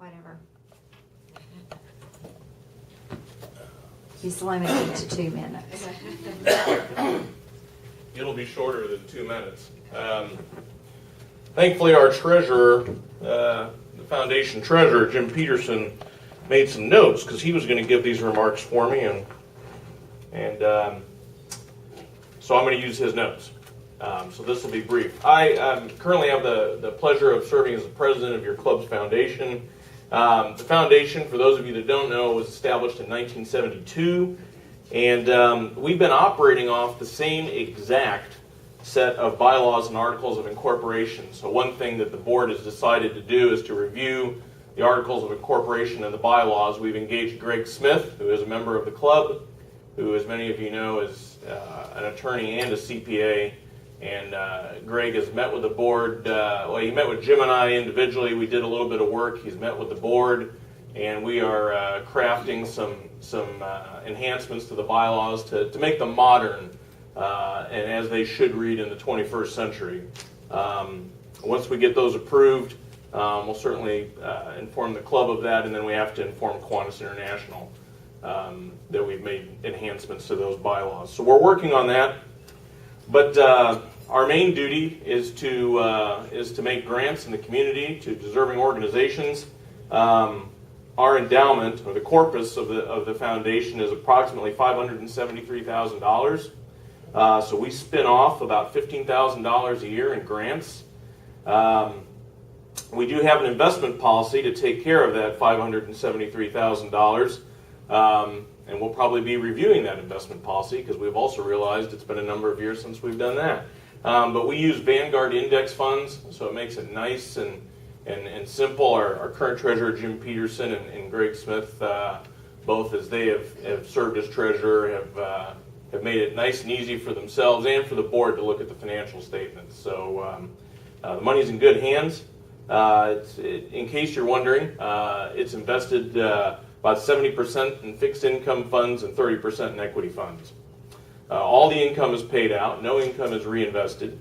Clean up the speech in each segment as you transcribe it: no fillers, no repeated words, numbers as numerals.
whatever. He's limited to 2 minutes. It'll be shorter than 2 minutes. Thankfully, our treasurer, the foundation treasurer, Jim Peterson, made some notes because he was going to give these remarks for me, and so I'm going to use his notes. So this will be brief. I currently have the pleasure of serving as the president of your club's foundation. The foundation, for those of you that don't know, was established in 1972, and we've been operating off the same exact set of bylaws and articles of incorporation. So one thing that the board has decided to do is to review the articles of incorporation and the bylaws. We've engaged Greg Smith, who is a member of the club, who, as many of you know, is an attorney and a CPA. And Greg has met with the board. Well, he met with Jim and I individually. We did a little bit of work. He's met with the board, and we are crafting some enhancements to the bylaws to make them modern and as they should read in the 21st century. Once we get those approved, we'll certainly inform the club of that, and then we have to inform Kiwanis International that we've made enhancements to those bylaws. So we're working on that. But our main duty is to make grants in the community to deserving organizations. Our endowment, or the corpus of the foundation, is approximately $573,000. So we spin off about $15,000 a year in grants. We do have an investment policy to take care of that $573,000. And we'll probably be reviewing that investment policy because we've also realized it's been a number of years since we've done that. But we use Vanguard index funds, so it makes it nice and simple. Our current treasurer, Jim Peterson, and Greg Smith, both as they have served as treasurer, have made it nice and easy for themselves and for the board to look at the financial statements. So the money's in good hands. In case you're wondering, it's invested about 70% in fixed income funds and 30% in equity funds. All the income is paid out. No income is reinvested.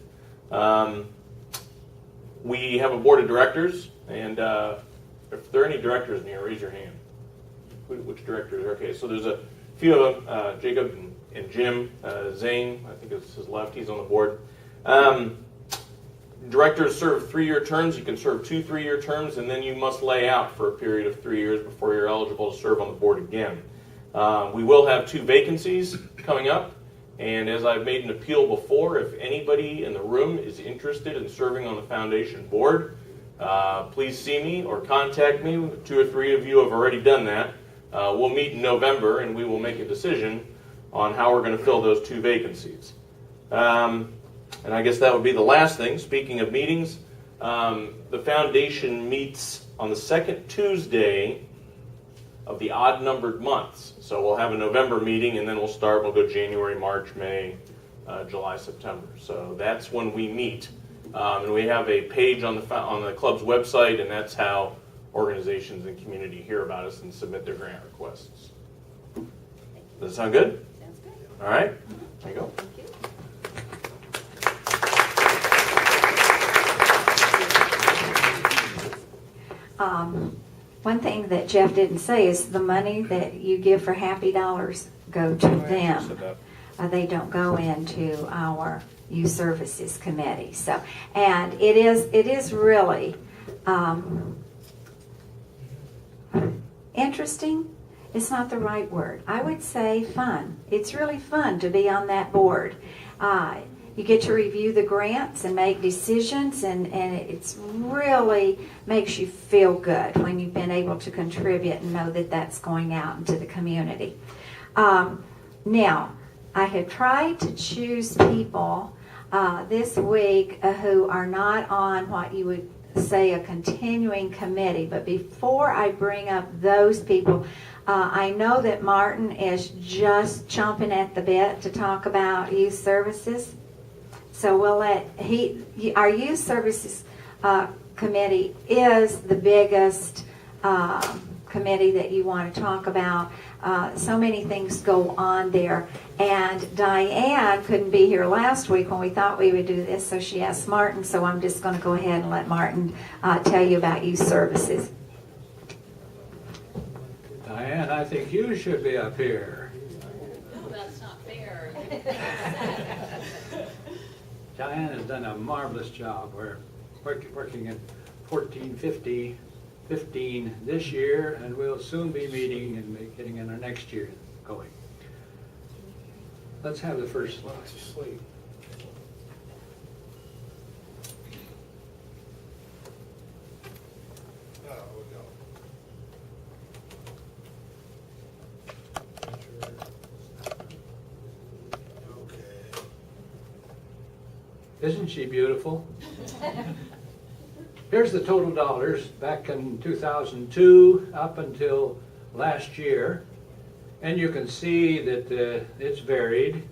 We have a board of directors, and if there are any directors in here, raise your hand. Which directors? Okay, so there's a few of them, Jacob and Jim, Zane, I think it's his left, he's on the board. Directors serve 3-year terms. You can serve 2 3-year terms, and then you must lay out for a period of 3 years before you're eligible to serve on the board again. We will have 2 vacancies coming up, and as I've made an appeal before, if anybody in the room is interested in serving on the foundation board, please see me or contact me. 2 or 3 of you have already done that. We'll meet in November, and we will make a decision on how we're going to fill those 2 vacancies. And I guess that would be the last thing. Speaking of meetings, the foundation meets on the second Tuesday of the odd-numbered months. So we'll have a November meeting, and then we'll go January, March, May, July, September. So that's when we meet. And we have a page on the club's website, and that's how organizations and community hear about us and submit their grant requests. Does that sound good? Sounds good. All right. There you go. Thank you. One thing that Jeff didn't say is the money that you give for Happy Dollars go to them. They don't go into our youth services committee. So, and it is really interesting. It's not the right word. I would say fun. It's really fun to be on that board. You get to review the grants and make decisions, and it's really makes you feel good when you've been able to contribute and know that that's going out into the community. Now, I have tried to choose people this week who are not on what you would say a continuing committee, but before I bring up those people, I know that Martin is just chomping at the bit to talk about youth services. So we'll let our youth services committee is the biggest committee that you want to talk about. So many things go on there. And Diane couldn't be here last week when we thought we would do this, so she asked Martin. So I'm just going to go ahead and let Martin tell you about youth services. And I think you should be up here. No, that's not fair. Diane has done a marvelous job. We're working at 1415 this year, and we'll soon be meeting and getting in our next year going. Let's have the first slide. Isn't she beautiful? Here's the total dollars back in 2002 up until last year. And you can see that it's varied.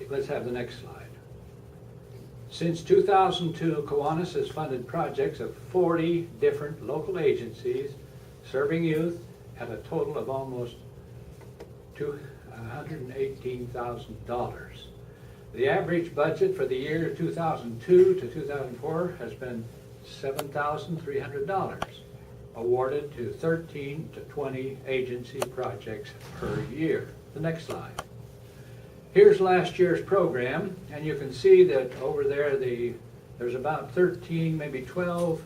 Let's have the next slide. Since 2002, Kiwanis has funded projects of 40 different local agencies serving youth at a total of almost $118,000. The average budget for the year 2002 to 2004 has been $7,300, awarded to 13 to 20 agency projects per year. The next slide. Here's last year's program, and you can see that over there there's about 13, maybe 12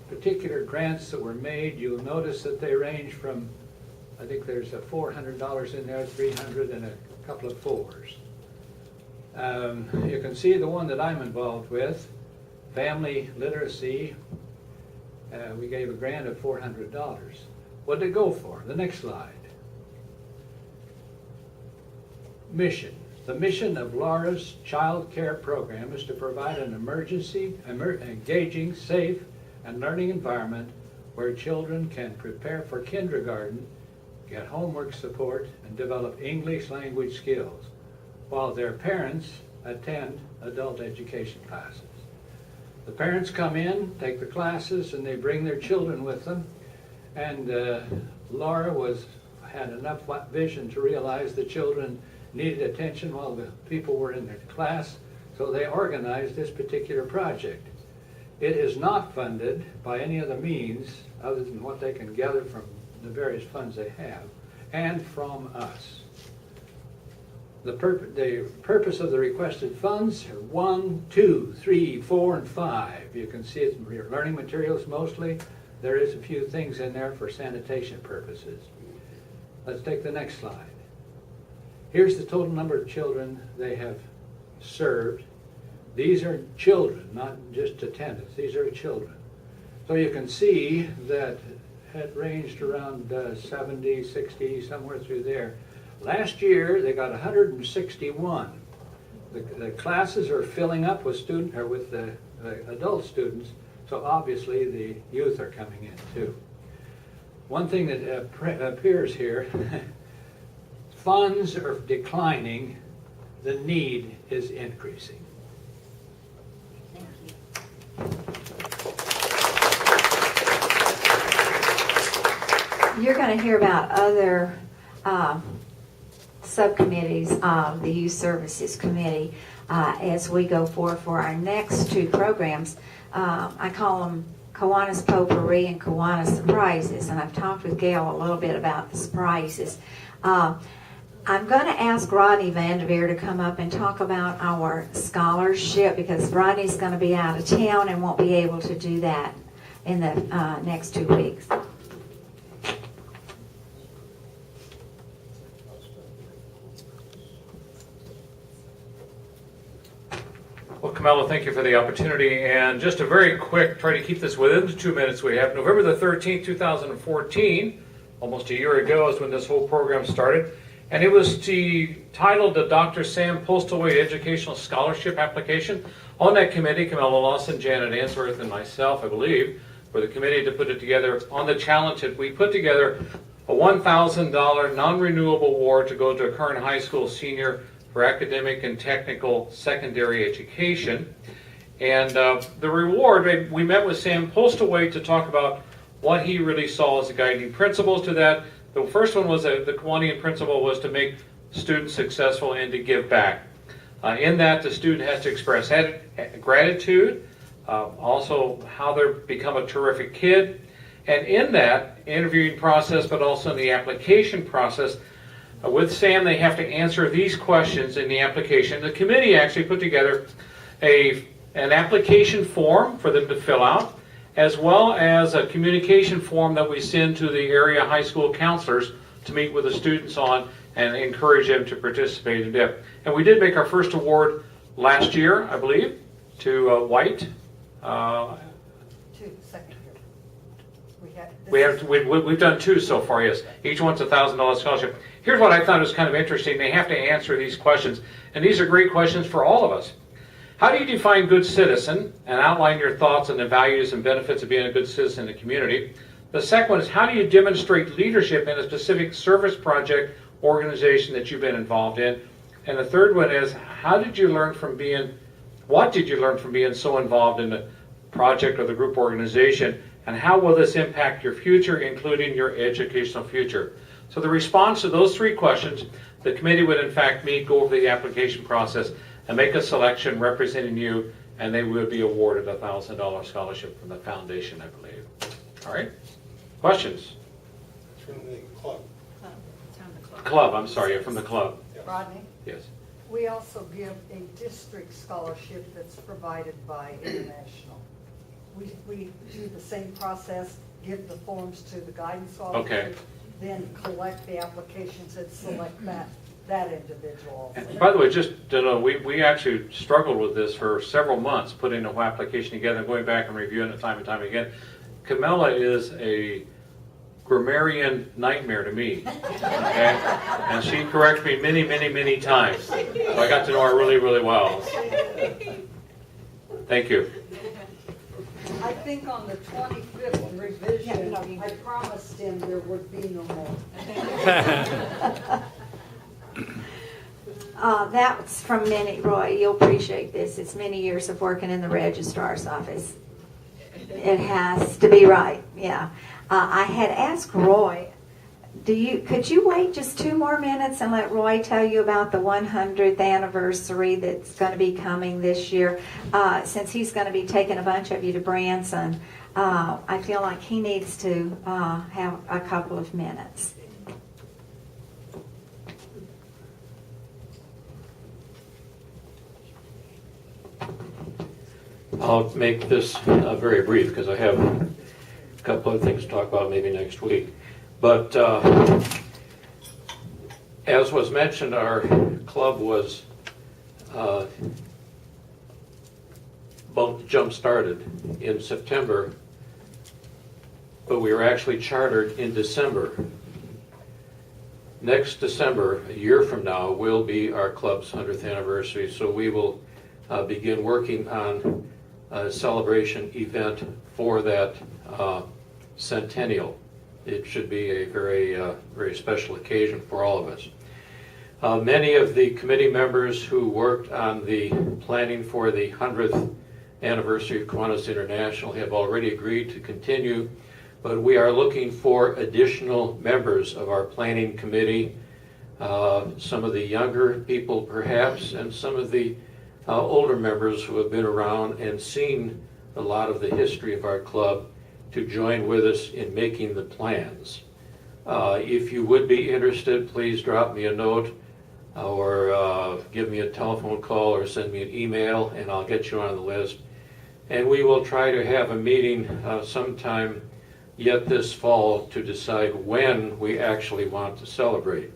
particular grants that were made. You'll notice that they range from, I think there's a $400 in there, $300, and a couple of fours. You can see the one that I'm involved with, family literacy. We gave a grant of $400. What did it go for? The next slide. Mission. The mission of Laura's child care program is to provide an engaging, safe, and learning environment where children can prepare for kindergarten, get homework support, and develop English language skills, while their parents attend adult education classes. The parents come in, take the classes, and they bring their children with them. And Laura had enough vision to realize the children needed attention while the people were in their class, so they organized this particular project. It is not funded by any other means other than what they can gather from the various funds they have, and from us. The purpose of the requested funds are 1, 2, 3, 4, and 5. You can see it's learning materials mostly. There is a few things in there for sanitation purposes. Let's take the next slide. Here's the total number of children they have served. These are children, not just attendants. These are children. So you can see that it ranged around 70, 60, somewhere through there. Last year, they got 161. The classes are filling up with the adult students, so obviously the youth are coming in too. One thing that appears here, funds are declining, the need is increasing. You're going to hear about other subcommittees of the Youth Services Committee as we go forward for our next two programs. I call them Kiwanis Potpourri and Kiwanis Surprises, and I've talked with Gail a little bit about the surprises. I'm going to ask Rodney Vanderveer to come up and talk about our scholarship, because Rodney's going to be out of town and won't be able to do that in the next 2 weeks. Well, Camilla, thank you for the opportunity. And just a very quick, try to keep this within the 2 minutes we have. November the 13th, 2014, almost a year ago, is when this whole program started. And it was titled the Dr. Sam Postlethwaite Educational Scholarship Application. On that committee, Camilla, Lawson, Janet Answorth, and myself, I believe, were the committee to put it together on the challenge that we put together a $1,000 non-renewable award to go to a current high school senior for academic and technical secondary education. And the reward, we met with Sam Postlethwaite to talk about what he really saw as the guiding principles to that. The first one was the Kiwanian principle was to make students successful and to give back. In that, the student has to express gratitude, also how they become a terrific kid, And in that interviewing process, but also in the application process, with Sam, they have to answer these questions in the application. The committee actually put together an application form for them to fill out, as well as a communication form that we send to the area high school counselors to meet with the students on and encourage them to participate in depth. And we did make our first award last year, I believe, to White. Second We've year. done 2 so far, yes. Each one's a $1,000 scholarship. Here's what I thought was kind of interesting. They have to answer these questions, and these are great questions for all of us. How do you define good citizen and outline your thoughts on the values and benefits of being a good citizen in the community? The second one is, how do you demonstrate leadership in a specific service project organization that you've been involved in? And the third one is, what did you learn from being so involved in the project or the group organization, and how will this impact your future, including your educational future? So the response to those 3 questions, the committee would in fact meet, go over the application process, and make a selection representing you, and they would be awarded a $1,000 scholarship from the foundation, I believe. All right? Questions? From the club. Club, I'm sorry, from the club. Rodney, Yes. we also give a district scholarship that's provided by International. We do the same process, give the forms to the guidance officer. Okay. Then collect the applications and select that individual. And by the way, just to know, we actually struggled with this for several months, putting the whole application together and going back and reviewing it time and time again. Camilla is a grammarian nightmare to me, okay? And she corrects me many, many, many times. So I got to know her really, really well. Thank you. I think on the 25th revision, I promised him there would be no more. That's from many, Roy, you'll appreciate this. It's many years of working in the registrar's office. It has to be right, yeah. I had asked Roy, could you wait just 2 more minutes and let Roy tell you about the 100th anniversary that's going to be coming this year? Since he's going to be taking a bunch of you to Branson, I feel like he needs to have a couple of minutes. I'll make this very brief because I have a couple of things to talk about maybe next week. But as was mentioned, our club was jump-started in September, but we were actually chartered in December. Next December, a year from now, will be our club's 100th anniversary, so we will begin working on a celebration event for that Centennial. It should be a very, very special occasion for all of us. Many of the committee members who worked on the planning for the 100th anniversary of Kiwanis International have already agreed to continue, but we are looking for additional members of our planning committee, some of the younger people perhaps, and some of the older members who have been around and seen a lot of the history of our club to join with us in making the plans. If you would be interested, please drop me a note or give me a telephone call or send me an email and I'll get you on the list. And we will try to have a meeting sometime yet this fall to decide when we actually want to celebrate.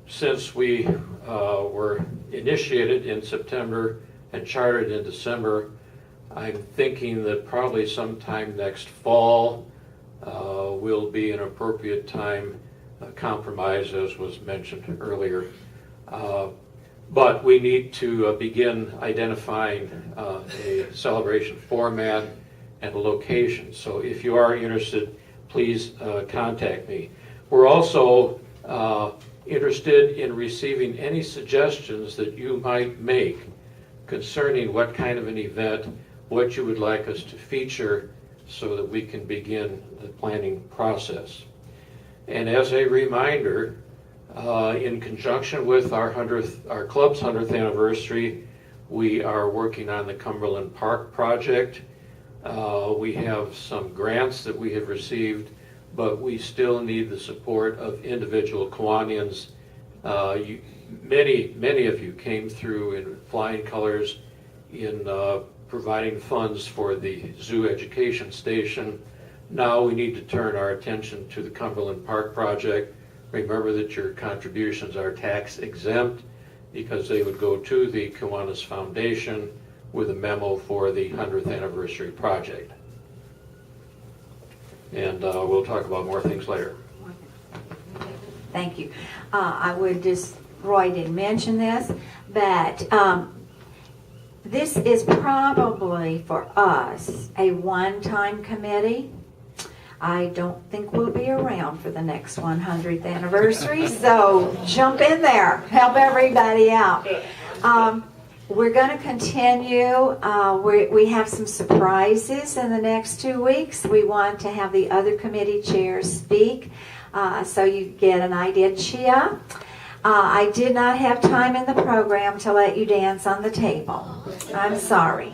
Since we were initiated in September and chartered in December, I'm thinking that probably sometime next fall will be an appropriate time, compromise as was mentioned earlier. But we need to begin identifying a celebration format and a location. So if you are interested, please contact me. We're also interested in receiving any suggestions that you might make concerning what kind of an event, what you would like us to feature so that we can begin the planning process. And as a reminder, in conjunction with our club's 100th anniversary, we are working on the Cumberland Park project. We have some grants that we have received, but we still need the support of individual Kiwanians. Many of you came through in flying colors in providing funds for the zoo education station. Now we need to turn our attention to the Cumberland Park project. Remember that your contributions are tax exempt because they would go to the Kiwanis Foundation with a memo for the 100th anniversary project. And we'll talk about more things later. Thank you. I would just, Roy didn't mention this, but this is probably for us a one-time committee. I don't think we'll be around for the next 100th anniversary, so jump in there, help everybody out. We're going to continue. We have some surprises in the next 2 weeks. We want to have the other committee chairs speak, so you get an idea. Chia, I did not have time in the program to let you dance on the table. I'm sorry.